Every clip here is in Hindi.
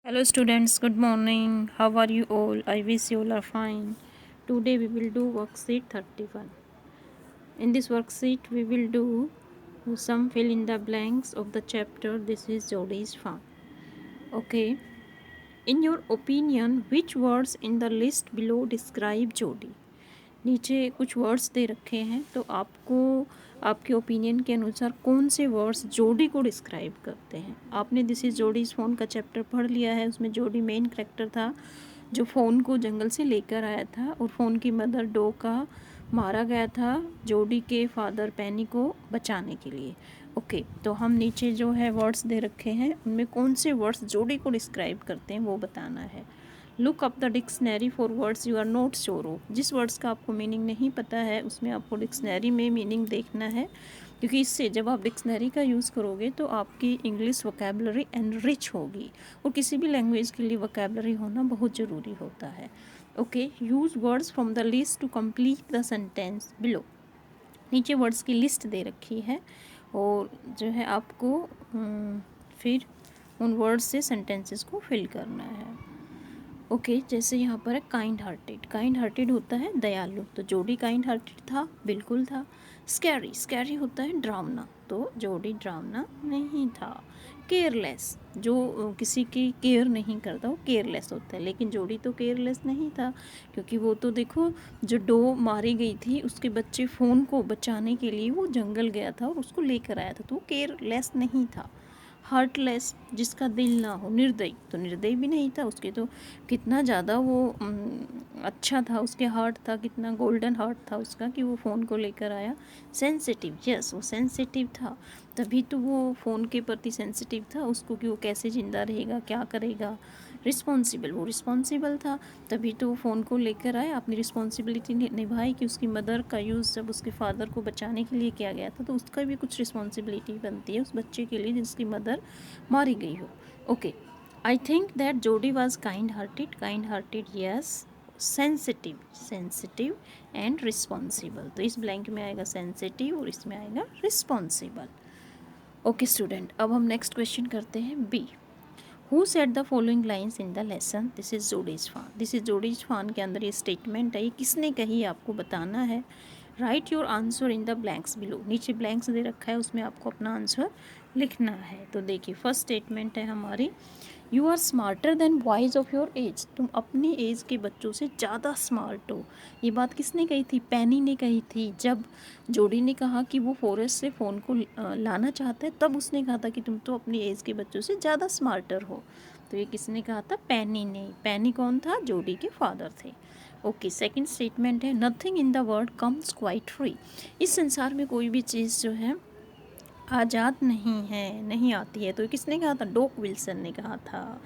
Hello students, good morning. How are you all? I wish you all are fine. Today we will do worksheet 31. In this worksheet we will do some fill in the blanks of the chapter. This is Jodi's farm. Okay. In your opinion, which words in the list below describe Jodi? नीचे कुछ वर्ड्स दे रखे हैं तो आपको आपके ओपिनियन के अनुसार कौन से वर्ड्स जोडी को डिस्क्राइब करते हैं। आपने दिस इज़ जोडीज़ फ़ोन का चैप्टर पढ़ लिया है। उसमें जोडी मेन करेक्टर था जो फ़ोन को जंगल से लेकर आया था और फ़ोन की मदर डो का मारा गया था जोडी के फादर पैनी को बचाने के लिए। ओके, तो हम नीचे जो है वर्ड्स दे रखे हैं उनमें कौन से वर्ड्स जोडी को डिस्क्राइब करते हैं वो बताना है। Look up the dictionary for words you are not sure of. जिस वर्ड्स का आपको मीनिंग नहीं पता है उसमें आपको डिक्शनरी में मीनिंग देखना है, क्योंकि इससे जब आप डिक्शनरी का यूज़ करोगे तो आपकी इंग्लिश वोकेबलरी एनरिच होगी और किसी भी लैंग्वेज के लिए वोकेबलरी होना बहुत ज़रूरी होता है। Okay, use words from the list to complete the sentence below. नीचे वर्ड्स की लिस्ट दे रखी है और जो है आपको फिर उन वर्ड्स से सेंटेंसेस को फिल करना है। ओके, जैसे यहाँ पर है काइंड हार्टेड। काइंड हार्टेड होता है दयालु, तो जोडी काइंड हार्टेड था, बिल्कुल था। स्कैरी, स्कैरी होता है डरावना, तो जोडी डरावना नहीं था। केयरलेस, जो किसी की केयर नहीं करता वो केयरलेस होता है, लेकिन जोडी तो केयरलेस नहीं था, क्योंकि वो तो देखो जो डो मारी गई थी उसके बच्चे फ़ोन को बचाने के लिए वो जंगल गया था और उसको लेकर आया था, तो वो केयरलेस नहीं था। हार्टलेस, जिसका दिल ना हो। निर्दयी, तो निर्दयी भी नहीं था, उसके तो कितना ज़्यादा वो अच्छा था, उसके हार्ट था, कितना गोल्डन हार्ट था उसका कि वो फ़ोन को लेकर आया। सेंसिटिव, यस वो सेंसिटिव था, तभी तो वो फ़ोन के प्रति सेंसिटिव था उसको कि वो कैसे ज़िंदा रहेगा, क्या करेगा। रिस्पॉन्सिबल, वो रिस्पॉन्सिबल था, तभी तो वो फ़ोन को लेकर आया, अपनी रिस्पॉन्सिबिलिटी निभाई कि उसकी मदर का यूज़ जब उसके फादर को बचाने के लिए किया गया था तो उसका भी कुछ रिस्पॉन्सिबिलिटी बनती है उस बच्चे के लिए जिसकी मदर मारी गई हो। ओके, आई थिंक दैट जोडी was kind hearted yes, sensitive, sensitive and responsible. तो इस ब्लैंक में आएगा सेंसिटिव और इसमें आएगा रिस्पॉन्सिबल। ओके स्टूडेंट, अब हम नेक्स्ट क्वेश्चन करते हैं B. Who said the following lines in the lesson? This is Jody's fawn. This is Jody's fawn के अंदर ये स्टेटमेंट है, ये किसने कही आपको बताना है। Right your answer in the blanks below. नीचे ब्लैंक्स दे रखा है उसमें आपको अपना आंसर लिखना है। तो देखिए फर्स्ट स्टेटमेंट है हमारी, you are smarter than boys of your age. तुम अपनी एज के बच्चों से ज़्यादा स्मार्ट हो। ये बात किसने कही थी? पैनी ने कही थी। जब जोडी ने कहा कि वो फॉरेस्ट से फ़ोन को लाना चाहता है तब उसने कहा था कि तुम तो अपनी एज के बच्चों से ज़्यादा स्मार्टर हो। तो ये किसने कहा था? पैनी ने। पैनी कौन था? जोडी के फादर थे। ओके, सेकंड स्टेटमेंट है, nothing in the world comes quite free. इस संसार में कोई भी चीज़ जो है आज़ाद नहीं है, नहीं आती है। तो किसने कहा था? डॉक विल्सन ने कहा था।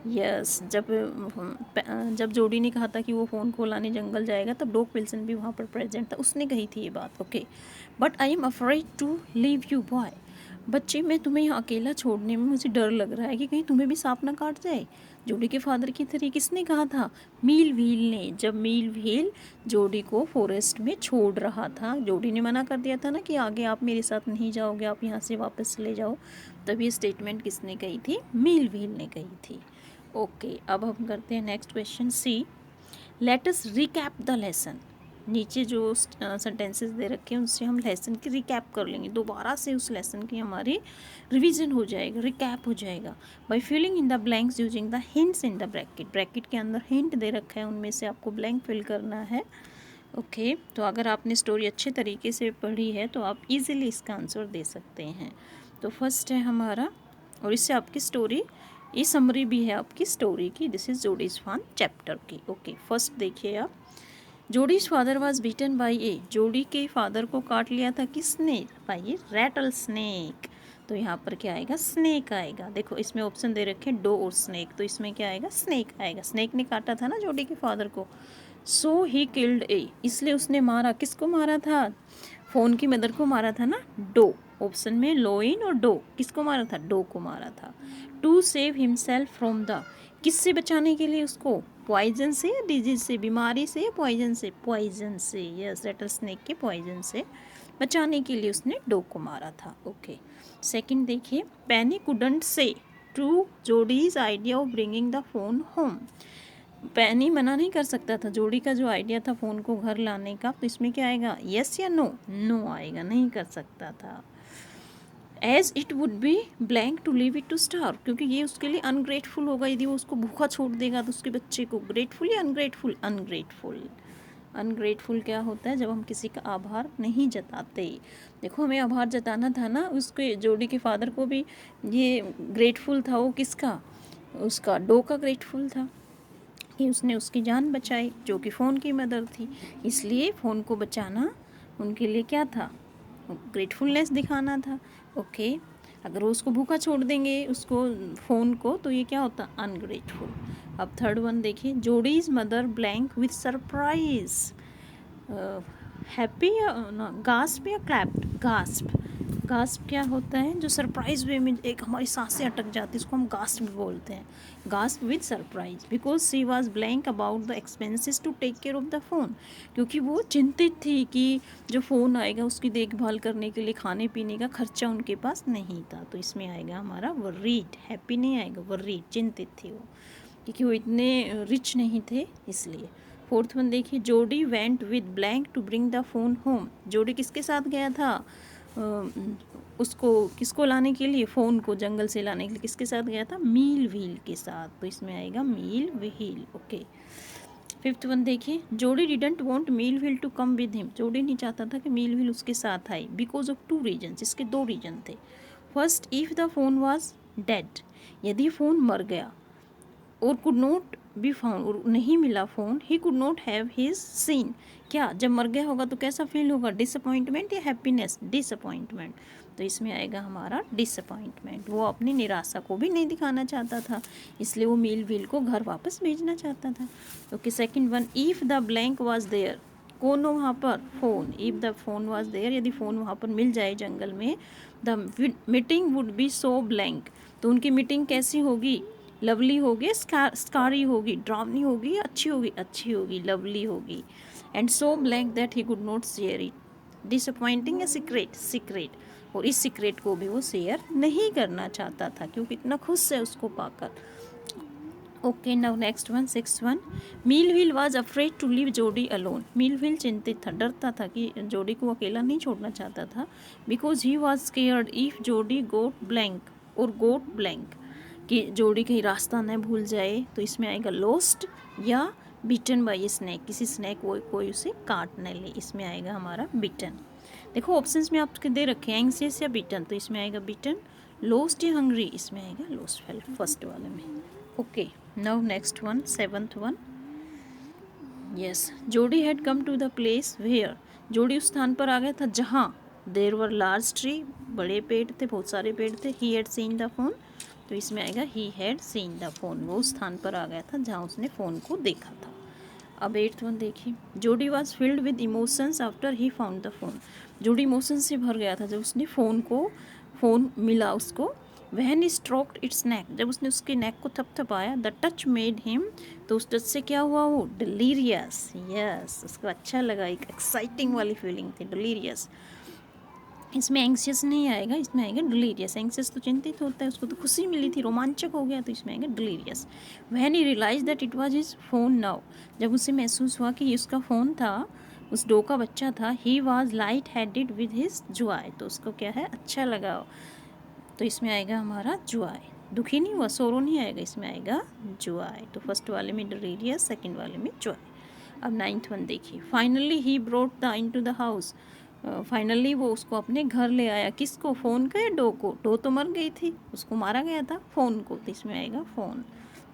यस, जब जोडी ने कहा था कि वो फ़ोन को लाने जंगल जाएगा तब डॉक विल्सन भी वहाँ पर प्रेजेंट था, उसने कही थी ये बात। Okay, but I am afraid to leave you boy. बच्चे, मैं तुम्हें यहाँ अकेला छोड़ने में मुझे डर लग रहा है कि कहीं तुम्हें भी सांप ना काट जाए। जोडी के फादर की तरह किसने कहा था? मील व्हील ने। जब मील व्हील जोडी को फॉरेस्ट में छोड़ रहा था, जोडी ने मना कर दिया था ना कि आगे आप मेरे साथ नहीं जाओगे, आप यहाँ से वापस चले जाओ, तब ये स्टेटमेंट किसने कही थी? मील व्हील ने कही थी। ओके, अब हम करते हैं next question C. Let us recap the lesson. नीचे जो सेंटेंसेस दे रखे हैं उससे हम लेसन की रिकैप कर लेंगे, दोबारा से उस लेसन की हमारी रिवीजन हो जाएगा, रिकैप हो जाएगा। By filling in the blanks using the hints in the bracket. Bracket के अंदर हिंट दे रखा है, उनमें से आपको ब्लैंक फिल करना है। ओके, तो अगर आपने स्टोरी अच्छे तरीके से पढ़ी है तो आप इजीली इसका आंसर दे सकते हैं। तो फर्स्ट है हमारा, और इससे आपकी स्टोरी, ये समरी भी है आपकी स्टोरी की। This is Jody's fawn chapter की। ओके, फर्स्ट देखिए आप, Jody's father was beaten by a. Jody के फादर को काट लिया था किसने? By rattle snake. तो यहाँ पर क्या आएगा? स्नेक आएगा। देखो इसमें ऑप्शन दे रखे हैं डो और स्नेक, तो इसमें क्या आएगा? स्नेक आएगा। स्नेक ने काटा था ना जोडी के फादर को, सो ही किल्ड ए, इसलिए उसने मारा। किसको मारा था? फ़ोन की मदर को मारा था ना, डो। ऑप्शन में लोइन और डो, किसको मारा था? डो को मारा था। To save himself from the, किससे बचाने के लिए उसको? पॉइजन से या डिजीज से? बीमारी से या पॉइजन से? पॉइजन से, यस, रेटल स्नेक के पॉइजन से बचाने के लिए उसने डो को मारा था। ओके, सेकंड देखिए, Penny couldn't say, to Jody's idea of bringing the fawn home. Penny मना नहीं कर सकता था, जोडी का जो आइडिया था फ़ोन को घर लाने का, तो इसमें क्या आएगा, यस या नो, नो आएगा, नहीं कर सकता था। As it would be blank to leave it to starve, क्योंकि ये उसके लिए अनग्रेटफुल होगा यदि वो उसको भूखा छोड़ देगा तो उसके बच्चे को। ग्रेटफुल या अनग्रेटफुल, अनग्रेटफुल। अनग्रेटफुल क्या होता है, जब हम किसी का आभार नहीं जताते। देखो हमें आभार जताना था ना, उसके जोडी के फादर को भी ये ग्रेटफुल था, वो किसका, उसका डो का ग्रेटफुल था कि उसने उसकी जान बचाई, जो कि फ़ोन की मदर थी। इसलिए फ़ोन को बचाना उनके लिए क्या था, ग्रेटफुलनेस दिखाना था। ओके, अगर वो उसको भूखा छोड़ देंगे उसको फ़ोन को, तो ये क्या होता, अनग्रेटफुल। अब थर्ड वन देखिए, Jody's mother blank with surprise, happy या गास्प या क्लैप्ड, गास्प। गास्प क्या होता है, जो सरप्राइज वे में एक हमारी सांसें अटक जाती है, इसको हम गास्प बोलते हैं। Gasp with surprise because she was blank about the expenses to take care of the fawn, क्योंकि वो चिंतित थी कि जो फ़ोन आएगा उसकी देखभाल करने के लिए खाने पीने का खर्चा उनके पास नहीं था। तो इसमें आएगा हमारा वर्रीड, हैप्पी नहीं आएगा, वर्रीड, चिंतित थी वो, क्योंकि वो इतने रिच नहीं थे इसलिए। फोर्थ वन देखिए, Jody went with blank to bring the fawn home. Jody किसके साथ गया था, उसको किसको लाने के लिए, फ़ोन को जंगल से लाने के लिए किसके साथ गया था, मील व्हील के साथ। तो इसमें आएगा mill wheel. Okay, fifth one देखिए, Jody didn't want mill wheel to come with him. Jody नहीं चाहता था कि मील व्हील उसके साथ आए, बिकॉज ऑफ टू रीजन्स, इसके दो रीजन थे। First, if the fawn was dead, यदि फ़ोन मर गया, और कुड नॉट बी फाउंड, और नहीं मिला fawn, he could not have his seen, क्या जब मर गया होगा तो कैसा फील होगा, डिसअपॉइंटमेंट या हैप्पीनेस, डिसअपॉइंटमेंट। तो इसमें आएगा हमारा डिसअपॉइंटमेंट। वो अपनी निराशा को भी नहीं दिखाना चाहता था, इसलिए वो मील व्हील को घर वापस भेजना चाहता था। Okay, second one, if the blank was there, कौन हो वहाँ पर, fawn. If the fawn was there, यदि फ़ोन वहाँ पर मिल जाए जंगल में, the meeting would be so blank, तो उनकी मीटिंग कैसी होगी, लवली होगी, स्कारी होगी, ड्रावनी होगी, अच्छी होगी, अच्छी होगी, लवली होगी। And so blank that he could not share it, disappointing या सीक्रेट, सीक्रेट, और इस सीक्रेट को भी वो शेयर नहीं करना चाहता था क्योंकि इतना खुश है उसको पाकर। Okay, now next one, six one, mill wheel was afraid to leave Jody alone. Mill wheel चिंतित था, डरता था कि जोडी को अकेला नहीं छोड़ना चाहता था, because he was scared if जोडी गोट ब्लैंक, और गोट ब्लैंक, कि जोड़ी कहीं रास्ता न भूल जाए। तो इसमें आएगा लॉस्ट या बीटन बाय स्नैक, किसी स्नैक वो कोई उसे काट न ले, इसमें आएगा हमारा बीटन। देखो ऑप्शंस में आपके दे रखे हैं एंग्जियस या बीटन, तो इसमें आएगा बीटन। लॉस्ट या हंग्री, इसमें आएगा लॉस्ट, फर्स्ट वाले में। Okay, now next one, seventh one, yes, Jody had come to the place where, Jody उस स्थान पर आ गया था जहाँ देयर वर लार्ज ट्री, बड़े पेड़ थे, बहुत सारे पेड़ थे। He had seen the phone, तो इसमें आएगा he had seen the phone, वो उस स्थान पर आ गया था जहाँ उसने फ़ोन को देखा था। अब एट्थ वन देखिए, जोडी was filled with emotions after he found the phone. जोडी इमोशंस से भर गया था जब उसने फ़ोन मिला उसको। वहन स्ट्रोक्ड इट्स नेक, जब उसने उसके नेक को थपथपाया, द टच मेड हिम, तो उस टच से क्या हुआ, वो डिलीरियस, यस, उसको अच्छा लगा, एक एक्साइटिंग वाली फीलिंग थी, डिलीरियस। इसमें एंग्सियस नहीं आएगा, इसमें आएगा डिलीरियस। एंग्सियस तो चिंतित होता है, उसको तो खुशी मिली थी, रोमांचक हो गया, तो इसमें आएगा delirious. When he realise that it was his fawn now, जब उसे महसूस हुआ कि ये उसका फ़ोन था, उस डो का बच्चा था। He was light headed with his Joy, तो उसको क्या है, अच्छा लगा, तो इसमें आएगा हमारा जॉय। दुखी नहीं हुआ, सोरो नहीं आएगा, इसमें आएगा जॉय। तो फर्स्ट वाले में डिलीरियस, सेकेंड वाले में जॉय। अब नाइन्थ वन देखिए, finally he brought the into the house, finally वो उसको अपने घर ले आया, किसको, फ़ोन को या डो को, डो तो मर गई थी, उसको मारा गया था, फ़ोन को, तो इसमें आएगा फ़ोन,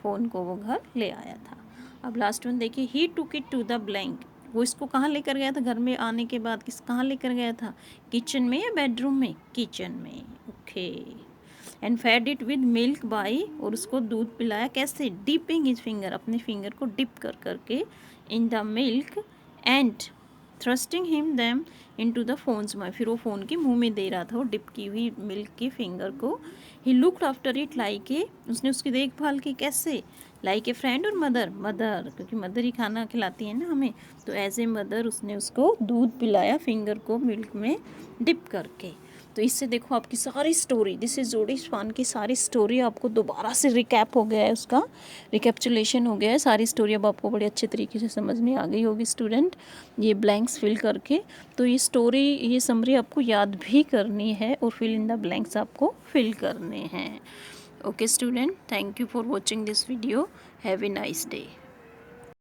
फ़ोन को वो घर ले आया था। अब लास्ट वन देखिए, he took it to the blank, वो इसको कहाँ लेकर गया था, घर में आने के बाद कहाँ लेकर गया था, किचन में या बेडरूम में, किचन में। Okay, and fed it with milk by, और उसको दूध पिलाया, कैसे, डिपिंग हिज फिंगर, अपने फिंगर को डिप कर करके in the milk, and thrusting him them into the fawn's mouth, फिर वो फ़ोन के मुंह में दे रहा था वो डिप की हुई मिल्क के फिंगर को। He looked after it like a, उसने उसकी देखभाल की, कैसे, लाइक ए फ्रेंड और मदर, मदर क्योंकि मदर ही खाना खिलाती है ना हमें, तो एज ए मदर उसने उसको दूध पिलाया फिंगर को मिल्क में डिप करके। तो इससे देखो आपकी सारी स्टोरी, दिस इज जोडी स्वान की सारी स्टोरी आपको दोबारा से रिकैप हो गया है, उसका रिकैप्चुलेशन हो गया है, सारी स्टोरी अब आपको बड़े अच्छे तरीके से समझ में आ गई होगी स्टूडेंट, ये ब्लैंक्स फिल करके। तो ये स्टोरी, ये समरी आपको याद भी करनी है और फिल इन द ब्लैंक्स आपको फिल करने हैं। Okay student, thank you for watching this video, have a nice day.